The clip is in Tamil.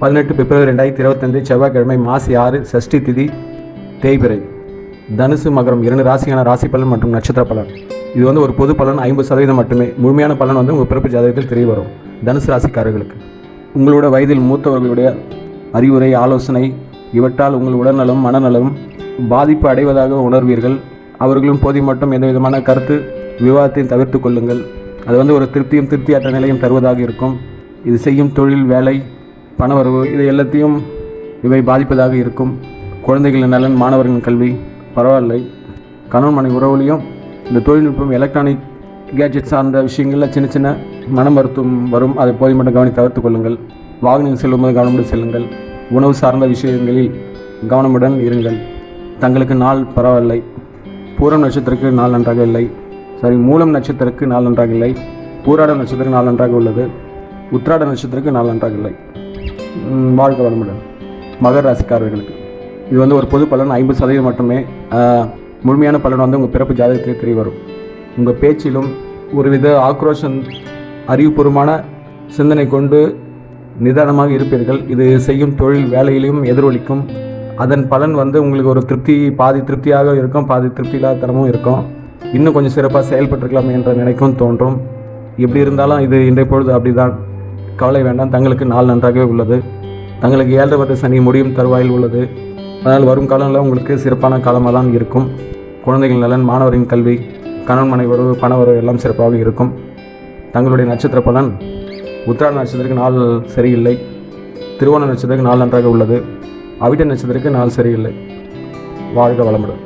18 பிப்ரவரி 2025 செவ்வாய்க்கிழமை மாசி 6 சஷ்டி திதி தேய்பிறை. தனுசு மகரம் 2 ராசியான ராசி பலன் மற்றும் நட்சத்திர பலன். இது ஒரு பொது பலன் 50% மட்டுமே. முழுமையான பலன் உங்கள் பிறப்பு ஜாதகத்தில் தெரிய வரும். தனுசு ராசிக்காரர்களுக்கு உங்களோட வயதில் மூத்தவர்களுடைய அறிவுரை, ஆலோசனை இவற்றால் உங்கள் உடல்நலம் மனநலம் பாதிப்பு அடைவதாக உணர்வீர்கள். அவர்களும் போதி மட்டும் எந்த விதமான கருத்து விவாதத்தையும் தவிர்த்து கொள்ளுங்கள். அது ஒரு திருப்தியற்ற நிலையும் தருவதாக இருக்கும். இது செய்யும் தொழில், வேலை, பணவரவு இது எல்லாத்தையும் இவை பாதிப்பதாக இருக்கும். குழந்தைகளின் நலன், மாணவர்களின் கல்வி பரவாயில்லை. கணவன் மனைவி உறவுலையும் இந்த தொழில்நுட்பம், எலக்ட்ரானிக் கேட்ஜெட் சார்ந்த விஷயங்களில் சின்ன சின்ன மன மருத்துவம் வரும். அதை போய் மட்டும் கவனி தவிர்த்து கொள்ளுங்கள். வாகனங்கள் செல்லும்போது கவனமுடன் செல்லுங்கள். உணவு சார்ந்த விஷயங்களில் கவனமுடன் இருங்கள். தங்களுக்கு நாள் பரவாயில்லை. பூரம் நட்சத்திரக்கு நாள் நன்றாக இல்லை. மூலம் நட்சத்திரக்கு நாள் நன்றாக இல்லை. பூராட நட்சத்திரக்கு நாள் நன்றாக உள்ளது. உத்திராட நட்சத்திரக்கு நாள் நன்றாக இல்லை. வாழ்க்கை வளமுடன். மகர ராசிக்காரர்களுக்கு இது ஒரு பொது பலன் 50% மட்டுமே. முழுமையான பலன் உங்கள் பிறப்பு ஜாதகத்திலே தெரிய வரும். உங்கள் பேச்சிலும் ஒருவித ஆக்ரோஷம், அறிவுபூர்வமான சிந்தனை கொண்டு நிதானமாக இருப்பீர்கள். இது செய்யும் தொழில், வேலையிலும் எதிரொலிக்கும். அதன் பலன் உங்களுக்கு ஒரு பாதி திருப்தியாக இருக்கும், பாதி திருப்தி இல்லாதனமும் இருக்கும். இன்னும் கொஞ்சம் சிறப்பாக செயல்பட்டிருக்கலாம் என்ற நினைக்கும் தோன்றும். எப்படி இருந்தாலும் இது இன்றைய பொழுது அப்படிதான். கவலை வேண்டாம். தங்களுக்கு நாள் நன்றாகவே உள்ளது. தங்களுக்கு 7 வருட சனி முடியும் தருவாயில் உள்ளது. அதனால் வரும் காலங்களில் உங்களுக்கு சிறப்பான காலமாக தான் இருக்கும். குழந்தைகள் நலன், மாணவரின் கல்வி, கணவன் மனைவி உறவு, பண உறவு எல்லாம் சிறப்பாக இருக்கும். தங்களுடைய நட்சத்திர பலன் உத்திராட நட்சத்திரத்துக்கு நாள் சரியில்லை. திருவோண நட்சத்திரத்துக்கு நாள் நன்றாக உள்ளது. அவிட்ட நட்சத்திரத்துக்கு நாள் சரியில்லை. வாழ்க வளமுடன்.